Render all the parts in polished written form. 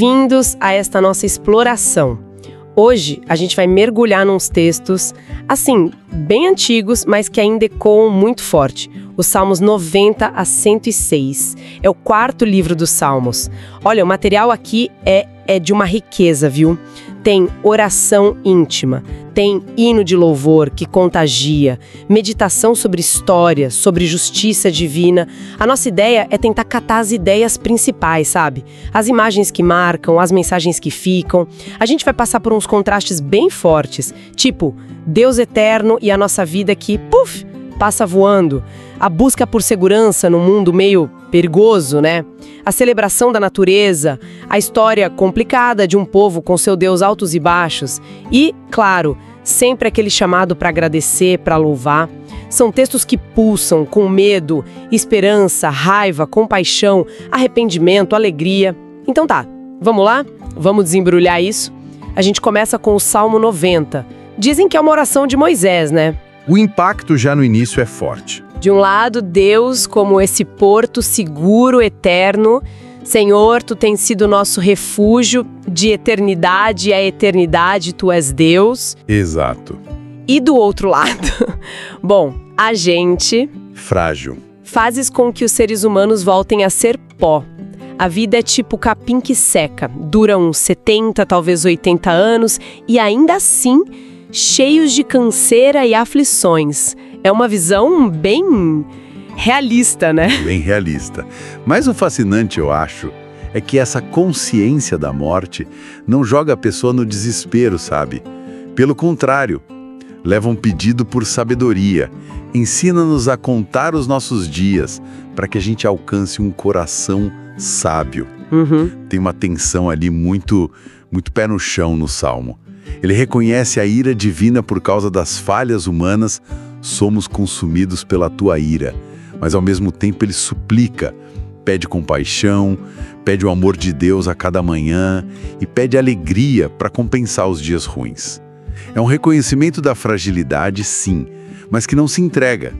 Bem-vindos a esta nossa exploração. Hoje a gente vai mergulhar nos textos, assim, bem antigos, mas que ainda ecoam muito forte. Os Salmos 90 a 106. É o quarto livro dos Salmos. Olha, o material aqui é de uma riqueza, viu? Tem oração íntima, tem hino de louvor que contagia, meditação sobre história, sobre justiça divina. A nossa ideia é tentar catar as ideias principais, sabe? As imagens que marcam, as mensagens que ficam. A gente vai passar por uns contrastes bem fortes, tipo Deus eterno e a nossa vida que, puf, passa voando. A busca por segurança num mundo meio perigoso, né? A celebração da natureza, a história complicada de um povo com seu Deus altos e baixos e, claro, sempre aquele chamado para agradecer, para louvar. São textos que pulsam com medo, esperança, raiva, compaixão, arrependimento, alegria. Então tá, vamos lá? Vamos desembrulhar isso? A gente começa com o Salmo 90. Dizem que é uma oração de Moisés, né? O impacto já no início é forte. De um lado, Deus como esse porto seguro, eterno. Senhor, Tu tens sido nosso refúgio de eternidade a eternidade, Tu és Deus. Exato. E do outro lado, bom, a gente... Frágil. Fazes com que os seres humanos voltem a ser pó. A vida é tipo capim que seca, dura uns 70, talvez 80 anos, e ainda assim, cheios de canseira e aflições. É uma visão bem realista, né? Bem realista. Mas o fascinante, eu acho, é que essa consciência da morte não joga a pessoa no desespero, sabe? Pelo contrário, leva um pedido por sabedoria. Ensina-nos a contar os nossos dias para que a gente alcance um coração sábio. Tem uma tensão ali muito pé no chão no Salmo. Ele reconhece a ira divina por causa das falhas humanas. Somos consumidos pela tua ira, mas ao mesmo tempo ele suplica, pede compaixão, pede o amor de Deus a cada manhã e pede alegria para compensar os dias ruins. É um reconhecimento da fragilidade, sim, mas que não se entrega.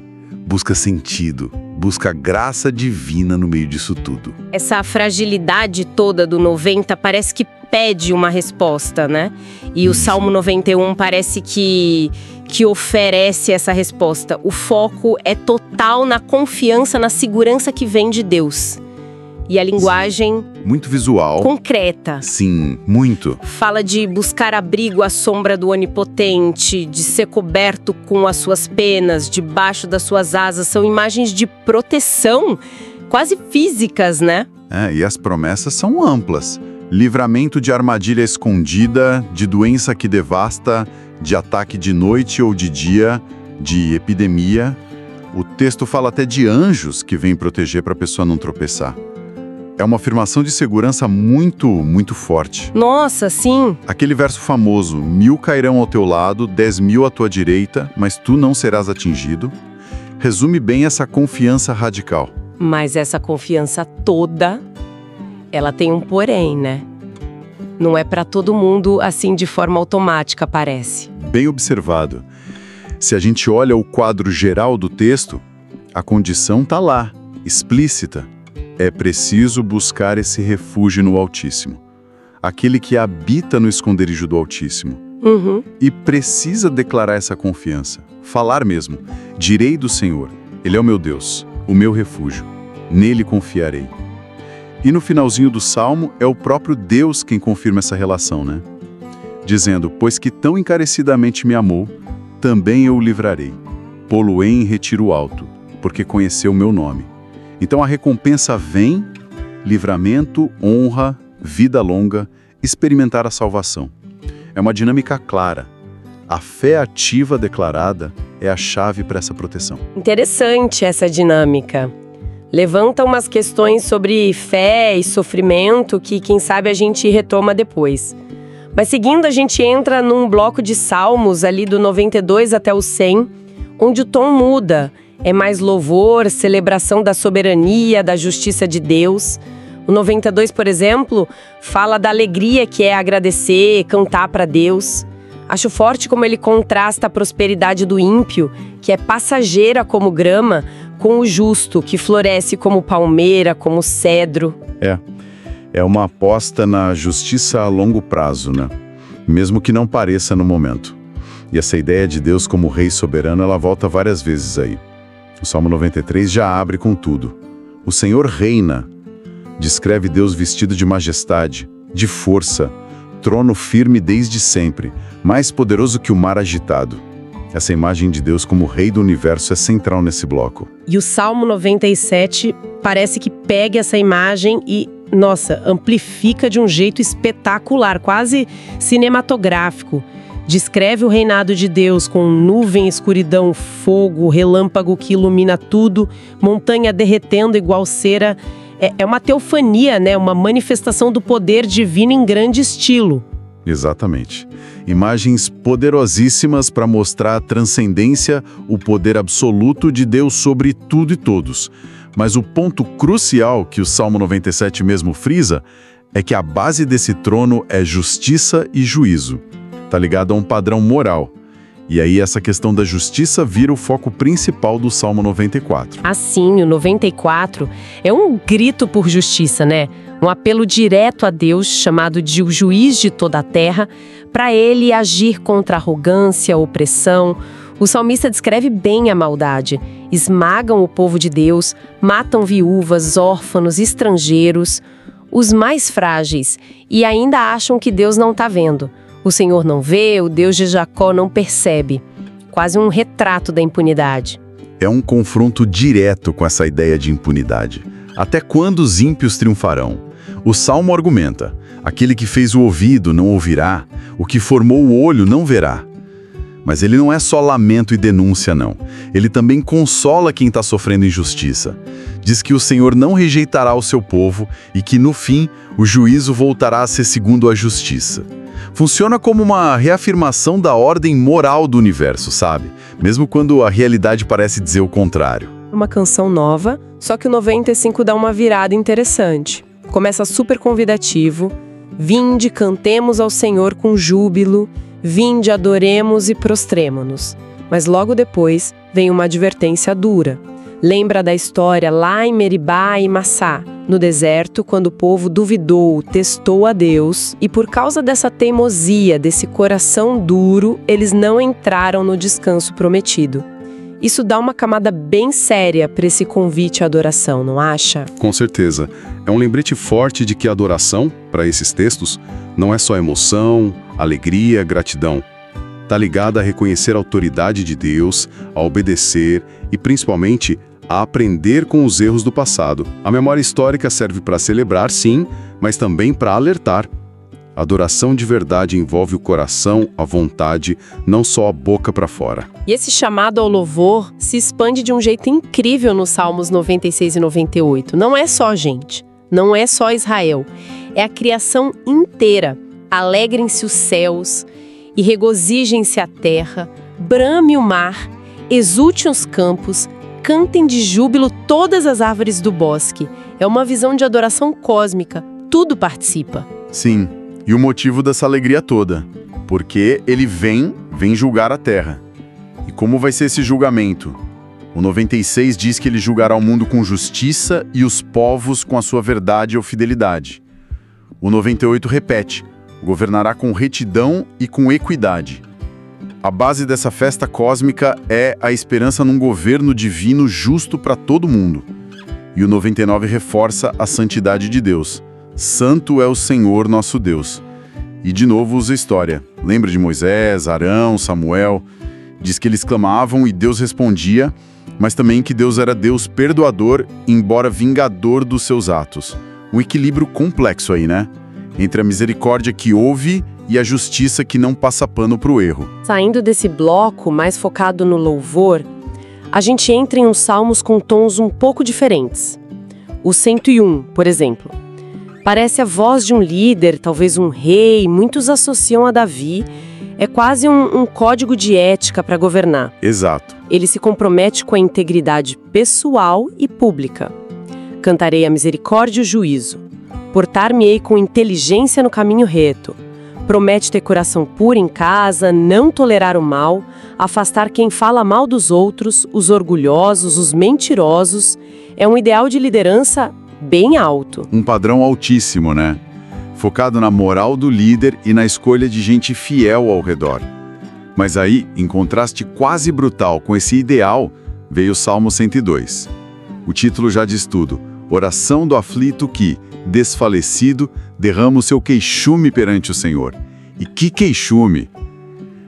Busca sentido, busca graça divina no meio disso tudo. Essa fragilidade toda do 90 parece que pede uma resposta, né? E o Salmo 91 parece que oferece essa resposta. O foco é total na confiança, na segurança que vem de Deus. E a linguagem... Muito visual. Concreta. Sim, muito. Fala de buscar abrigo à sombra do Onipotente, de ser coberto com as suas penas, debaixo das suas asas. São imagens de proteção, quase físicas, né? E as promessas são amplas. Livramento de armadilha escondida, de doença que devasta, de ataque de noite ou de dia, de epidemia. O texto fala até de anjos que vêm proteger para a pessoa não tropeçar. É uma afirmação de segurança muito forte. Nossa, sim! Aquele verso famoso, 1000 cairão ao teu lado, 10.000 à tua direita, mas tu não serás atingido, resume bem essa confiança radical. Mas essa confiança toda, ela tem um porém, né? Não é para todo mundo assim de forma automática, parece. Bem observado. Se a gente olha o quadro geral do texto, a condição está lá, explícita. É preciso buscar esse refúgio no Altíssimo. Aquele que habita no esconderijo do Altíssimo. E precisa declarar essa confiança. Falar mesmo. Direi do Senhor, Ele é o meu Deus, o meu refúgio. Nele confiarei. E no finalzinho do Salmo, é o próprio Deus quem confirma essa relação, né? Dizendo, pois que tão encarecidamente me amou, também eu o livrarei. Pô-lo-ei em retiro alto, porque conheceu o meu nome. Então a recompensa vem, livramento, honra, vida longa, experimentar a salvação. É uma dinâmica clara. A fé ativa declarada é a chave para essa proteção. Interessante essa dinâmica. Levanta umas questões sobre fé e sofrimento que, quem sabe, a gente retoma depois. Mas seguindo, a gente entra num bloco de salmos ali do 92 até o 100, onde o tom muda. É mais louvor, celebração da soberania, da justiça de Deus. O 92, por exemplo, fala da alegria que é agradecer, cantar para Deus. Acho forte como ele contrasta a prosperidade do ímpio, que é passageira como grama, com o justo, que floresce como palmeira, como cedro. É uma aposta na justiça a longo prazo, né? Mesmo que não pareça no momento. E essa ideia de Deus como rei soberano, ela volta várias vezes aí. O Salmo 93 já abre com tudo. O Senhor reina. Descreve Deus vestido de majestade, de força, trono firme desde sempre, mais poderoso que o mar agitado. Essa imagem de Deus como rei do universo é central nesse bloco. E o Salmo 97 parece que pega essa imagem e, nossa, amplifica de um jeito espetacular, quase cinematográfico. Descreve o reinado de Deus com nuvem, escuridão, fogo, relâmpago que ilumina tudo, montanha derretendo igual cera. É uma teofania, né? Uma manifestação do poder divino em grande estilo. Exatamente. Imagens poderosíssimas para mostrar a transcendência, o poder absoluto de Deus sobre tudo e todos. Mas o ponto crucial que o Salmo 97 mesmo frisa é que a base desse trono é justiça e juízo. Tá ligado a um padrão moral. E aí essa questão da justiça vira o foco principal do Salmo 94. Assim, o 94 é um grito por justiça, né? Um apelo direto a Deus, chamado de o juiz de toda a terra, para ele agir contra a arrogância, a opressão. O salmista descreve bem a maldade. Esmagam o povo de Deus, matam viúvas, órfãos, estrangeiros, os mais frágeis, e ainda acham que Deus não está vendo. O Senhor não vê, o Deus de Jacó não percebe. Quase um retrato da impunidade. É um confronto direto com essa ideia de impunidade. Até quando os ímpios triunfarão? O Salmo argumenta: aquele que fez o ouvido não ouvirá, o que formou o olho não verá. Mas ele não é só lamento e denúncia, não. Ele também consola quem está sofrendo injustiça. Diz que o Senhor não rejeitará o seu povo e que, no fim, o juízo voltará a ser segundo a justiça. Funciona como uma reafirmação da ordem moral do universo, sabe? Mesmo quando a realidade parece dizer o contrário. Uma canção nova, só que o 95 dá uma virada interessante. Começa super convidativo. Vinde, cantemos ao Senhor com júbilo. Vinde, adoremos e prostremo-nos. Mas logo depois vem uma advertência dura. Lembra da história lá em Meribá e Massá, no deserto, quando o povo duvidou, testou a Deus, e por causa dessa teimosia, desse coração duro, eles não entraram no descanso prometido. Isso dá uma camada bem séria para esse convite à adoração, não acha? Com certeza. É um lembrete forte de que a adoração, para esses textos, não é só emoção, alegria, gratidão. Está ligada a reconhecer a autoridade de Deus, a obedecer e, principalmente, a aprender com os erros do passado. A memória histórica serve para celebrar, sim, mas também para alertar. A adoração de verdade envolve o coração, a vontade, não só a boca para fora. E esse chamado ao louvor se expande de um jeito incrível nos Salmos 96 e 98. Não é só gente, não é só Israel, é a criação inteira. Alegrem-se os céus e regozijem-se a terra, brame o mar, exulte os campos, cantem de júbilo todas as árvores do bosque. É uma visão de adoração cósmica, tudo participa. Sim, e o motivo dessa alegria toda, porque ele vem julgar a terra. E como vai ser esse julgamento? O 96 diz que ele julgará o mundo com justiça e os povos com a sua verdade ou fidelidade. O 98 repete: governará com retidão e com equidade. A base dessa festa cósmica é a esperança num governo divino justo para todo mundo. E o 99 reforça a santidade de Deus. Santo é o Senhor nosso Deus. E de novo usa a história. Lembra de Moisés, Arão, Samuel? Diz que eles clamavam e Deus respondia, mas também que Deus era Deus perdoador, embora vingador dos seus atos. Um equilíbrio complexo aí, né? Entre a misericórdia que ouve e a justiça que não passa pano para o erro. Saindo desse bloco mais focado no louvor, a gente entra em uns salmos com tons um pouco diferentes. O 101, por exemplo. Parece a voz de um líder, talvez um rei, muitos associam a Davi. É quase um código de ética para governar. Exato. Ele se compromete com a integridade pessoal e pública. Cantarei a misericórdia e o juízo. Portar-me-ei com inteligência no caminho reto. Promete ter coração puro em casa, não tolerar o mal, afastar quem fala mal dos outros, os orgulhosos, os mentirosos. É um ideal de liderança bem alto. Um padrão altíssimo, né? Focado na moral do líder e na escolha de gente fiel ao redor. Mas aí, em contraste quase brutal com esse ideal, veio o Salmo 102. O título já diz tudo: oração do aflito que, desfalecido, derrama o seu queixume perante o Senhor. E que queixume!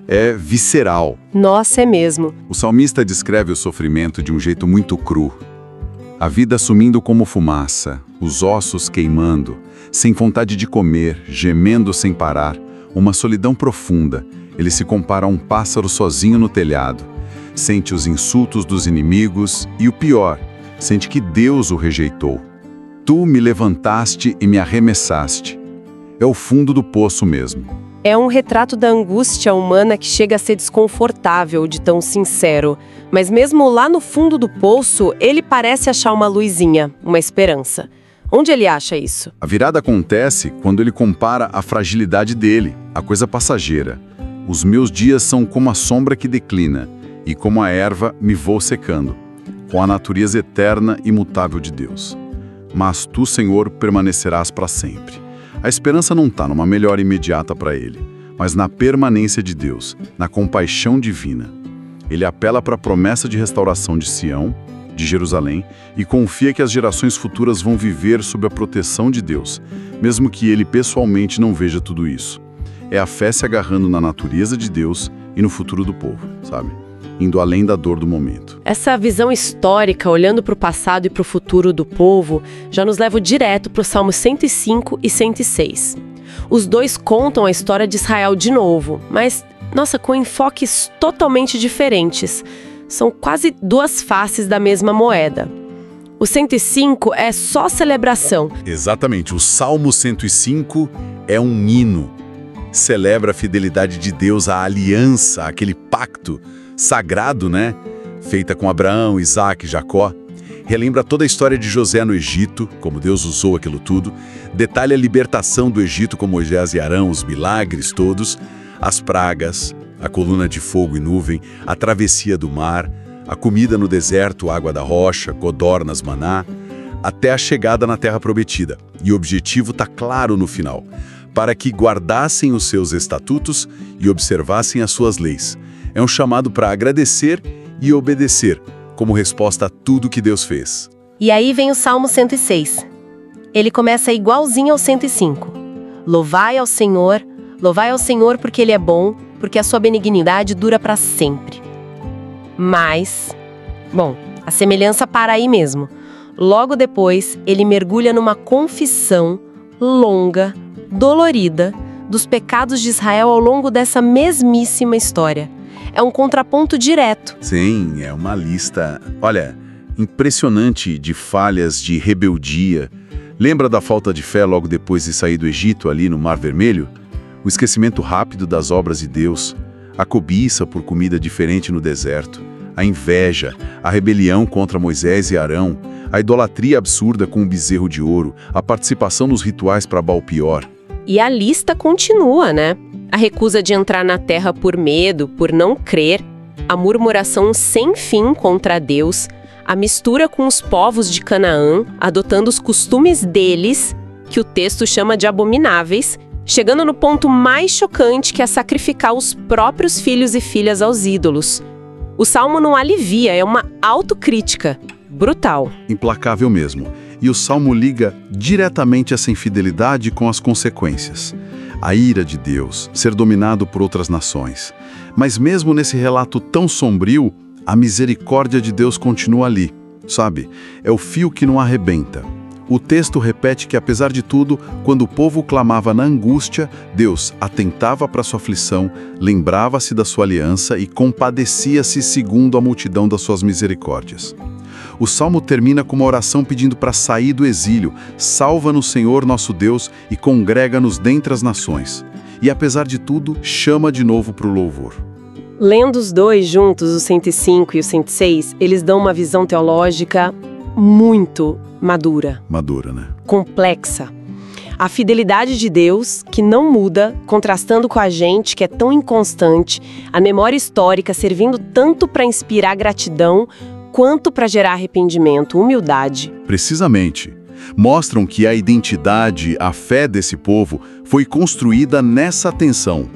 É visceral. Nossa, é mesmo. O salmista descreve o sofrimento de um jeito muito cru. A vida sumindo como fumaça, os ossos queimando, sem vontade de comer, gemendo sem parar, uma solidão profunda. Ele se compara a um pássaro sozinho no telhado. Sente os insultos dos inimigos e o pior, sente que Deus o rejeitou. Tu me levantaste e me arremessaste. É o fundo do poço mesmo. É um retrato da angústia humana que chega a ser desconfortável de tão sincero. Mas mesmo lá no fundo do poço, ele parece achar uma luzinha, uma esperança. Onde ele acha isso? A virada acontece quando ele compara a fragilidade dele, a coisa passageira. Os meus dias são como a sombra que declina, e como a erva me vou secando, com a natureza eterna e imutável de Deus. Mas tu, Senhor, permanecerás para sempre. A esperança não está numa melhora imediata para ele, mas na permanência de Deus, na compaixão divina. Ele apela para a promessa de restauração de Sião, de Jerusalém, e confia que as gerações futuras vão viver sob a proteção de Deus, mesmo que ele pessoalmente não veja tudo isso. É a fé se agarrando na natureza de Deus e no futuro do povo, sabe? Indo além da dor do momento. Essa visão histórica, olhando para o passado e para o futuro do povo, já nos leva direto para os Salmos 105 e 106. Os dois contam a história de Israel de novo, mas, nossa, com enfoques totalmente diferentes. São quase duas faces da mesma moeda. O 105 é só celebração. Exatamente, o Salmo 105 é um hino. Celebra a fidelidade de Deus à aliança, aquele pacto sagrado, né? Feita com Abraão, Isaac e Jacó. Relembra toda a história de José no Egito, como Deus usou aquilo tudo. Detalha a libertação do Egito com Moisés e Arão, os milagres todos, as pragas, a coluna de fogo e nuvem, a travessia do mar, a comida no deserto, água da rocha, codornas, maná, até a chegada na terra prometida. E o objetivo está claro no final: para que guardassem os seus estatutos e observassem as suas leis. É um chamado para agradecer e obedecer, como resposta a tudo que Deus fez. E aí vem o Salmo 106. Ele começa igualzinho ao 105. Louvai ao Senhor porque Ele é bom, porque a sua benignidade dura para sempre. Mas, a semelhança para aí mesmo. Logo depois, ele mergulha numa confissão longa, dolorida, dos pecados de Israel ao longo dessa mesmíssima história. É um contraponto direto. Sim, é uma lista, olha, impressionante de falhas, de rebeldia. Lembra da falta de fé logo depois de sair do Egito, ali no Mar Vermelho? O esquecimento rápido das obras de Deus, a cobiça por comida diferente no deserto, a inveja, a rebelião contra Moisés e Arão, a idolatria absurda com o bezerro de ouro, a participação nos rituais para Baal-Peor. E a lista continua, né? A recusa de entrar na terra por medo, por não crer, a murmuração sem fim contra Deus, a mistura com os povos de Canaã, adotando os costumes deles, que o texto chama de abomináveis, chegando no ponto mais chocante, que é sacrificar os próprios filhos e filhas aos ídolos. O Salmo não alivia, é uma autocrítica brutal. Implacável mesmo. E o Salmo liga diretamente essa infidelidade com as consequências. A ira de Deus, ser dominado por outras nações. Mas mesmo nesse relato tão sombrio, a misericórdia de Deus continua ali, sabe? É o fio que não arrebenta. O texto repete que, apesar de tudo, quando o povo clamava na angústia, Deus atentava para sua aflição, lembrava-se da sua aliança e compadecia-se segundo a multidão das suas misericórdias. O Salmo termina com uma oração pedindo para sair do exílio: salva-nos, Senhor nosso Deus, e congrega-nos dentre as nações. E, apesar de tudo, chama de novo para o louvor. Lendo os dois juntos, o 105 e o 106, eles dão uma visão teológica muito madura. Madura, né? Complexa. A fidelidade de Deus, que não muda, contrastando com a gente, que é tão inconstante, a memória histórica servindo tanto para inspirar gratidão, quanto para gerar arrependimento, humildade. Precisamente. Mostram que a identidade, a fé desse povo foi construída nessa tensão: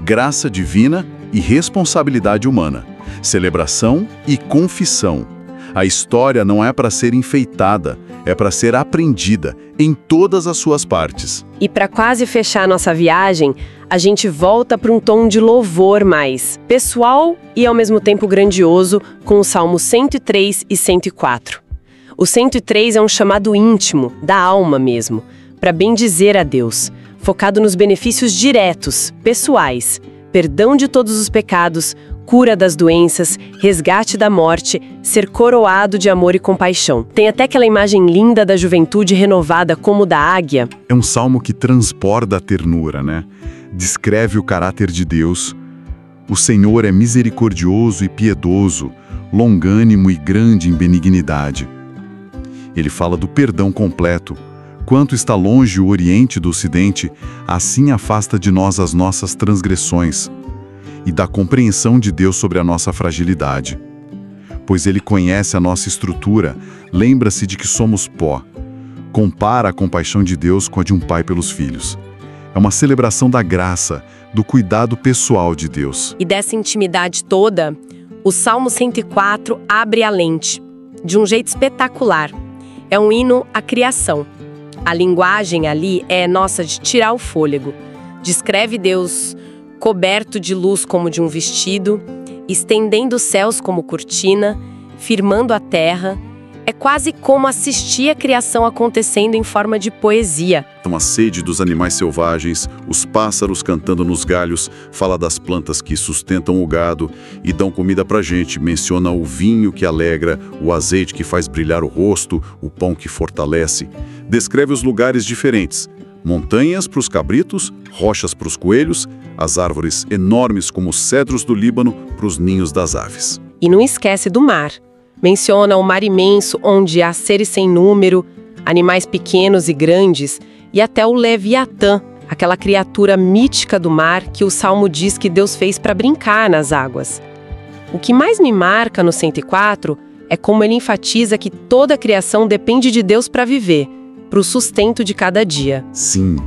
graça divina e responsabilidade humana, celebração e confissão. A história não é para ser enfeitada, é para ser aprendida em todas as suas partes. E para quase fechar nossa viagem, a gente volta para um tom de louvor mais pessoal e ao mesmo tempo grandioso com os Salmos 103 e 104. O 103 é um chamado íntimo, da alma mesmo, para bendizer a Deus, focado nos benefícios diretos, pessoais, perdão de todos os pecados, cura das doenças, resgate da morte, ser coroado de amor e compaixão. Tem até aquela imagem linda da juventude renovada como da águia. É um salmo que transborda a ternura, né? Descreve o caráter de Deus. O Senhor é misericordioso e piedoso, longânimo e grande em benignidade. Ele fala do perdão completo. Quanto está longe o Oriente do Ocidente, assim afasta de nós as nossas transgressões. E da compreensão de Deus sobre a nossa fragilidade. Pois Ele conhece a nossa estrutura, lembra-se de que somos pó. Compara a compaixão de Deus com a de um pai pelos filhos. É uma celebração da graça, do cuidado pessoal de Deus. E dessa intimidade toda, o Salmo 104 abre a lente, de um jeito espetacular. É um hino à criação. A linguagem ali é nossa de tirar o fôlego. Descreve Deus coberto de luz como de um vestido, estendendo os céus como cortina, firmando a terra. É quase como assistir a criação acontecendo em forma de poesia. A sede dos animais selvagens, os pássaros cantando nos galhos, fala das plantas que sustentam o gado e dão comida pra gente, menciona o vinho que alegra, o azeite que faz brilhar o rosto, o pão que fortalece. Descreve os lugares diferentes. Montanhas para os cabritos, rochas para os coelhos, as árvores enormes como os cedros do Líbano para os ninhos das aves. E não esquece do mar. Menciona o mar imenso, onde há seres sem número, animais pequenos e grandes, e até o Leviatã, aquela criatura mítica do mar que o Salmo diz que Deus fez para brincar nas águas. O que mais me marca no 104 é como ele enfatiza que toda a criação depende de Deus para viver, para o sustento de cada dia. Sim,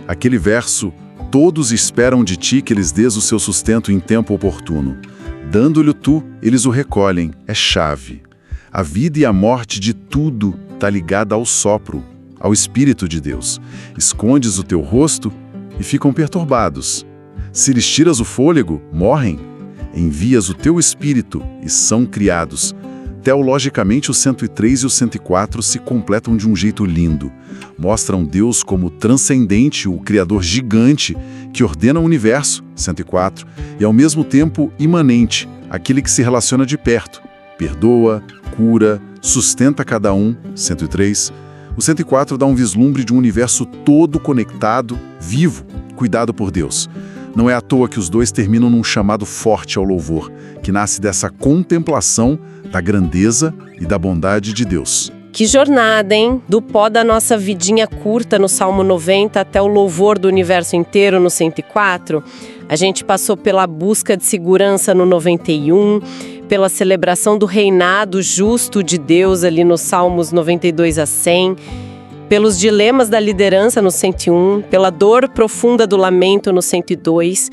aquele verso: todos esperam de ti que lhes dês o seu sustento em tempo oportuno. Dando-lhe tu, eles o recolhem, é chave. A vida e a morte de tudo está ligada ao sopro, ao Espírito de Deus. Escondes o teu rosto e ficam perturbados. Se lhes tiras o fôlego, morrem. Envias o teu Espírito e são criados. Teologicamente, o 103 e o 104 se completam de um jeito lindo. Mostram Deus como transcendente, o Criador gigante, que ordena o universo, 104, e ao mesmo tempo imanente, aquele que se relaciona de perto, perdoa, cura, sustenta cada um, 103. O 104 dá um vislumbre de um universo todo conectado, vivo, cuidado por Deus. Não é à toa que os dois terminam num chamado forte ao louvor, que nasce dessa contemplação da grandeza e da bondade de Deus. Que jornada, hein? Do pó da nossa vidinha curta no Salmo 90 até o louvor do universo inteiro no 104. A gente passou pela busca de segurança no 91, pela celebração do reinado justo de Deus ali nos Salmos 92 a 100, pelos dilemas da liderança no 101, pela dor profunda do lamento no 102,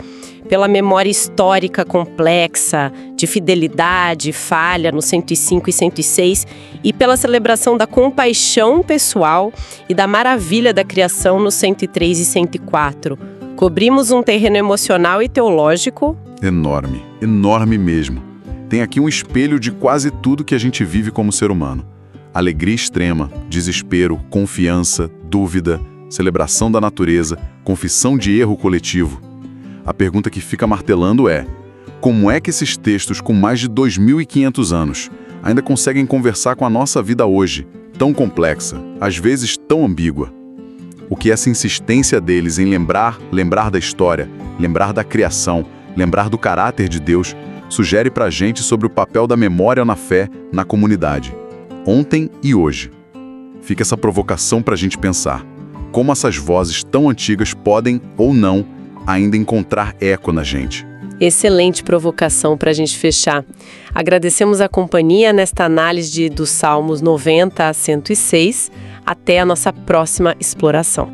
pela memória histórica complexa, de fidelidade e falha no 105 e 106, e pela celebração da compaixão pessoal e da maravilha da criação no 103 e 104. Cobrimos um terreno emocional e teológico enorme, enorme mesmo. Tem aqui um espelho de quase tudo que a gente vive como ser humano. Alegria extrema, desespero, confiança, dúvida, celebração da natureza, confissão de erro coletivo. A pergunta que fica martelando é: como é que esses textos com mais de 2.500 anos ainda conseguem conversar com a nossa vida hoje, tão complexa, às vezes tão ambígua? O que essa insistência deles em lembrar da história, lembrar da criação, lembrar do caráter de Deus, sugere pra gente sobre o papel da memória na fé, na comunidade, ontem e hoje. Fica essa provocação pra gente pensar: como essas vozes tão antigas podem, ou não, ainda encontrar eco na gente. Excelente provocação para a gente fechar. Agradecemos a companhia nesta análise dos Salmos 90 a 106. Até a nossa próxima exploração.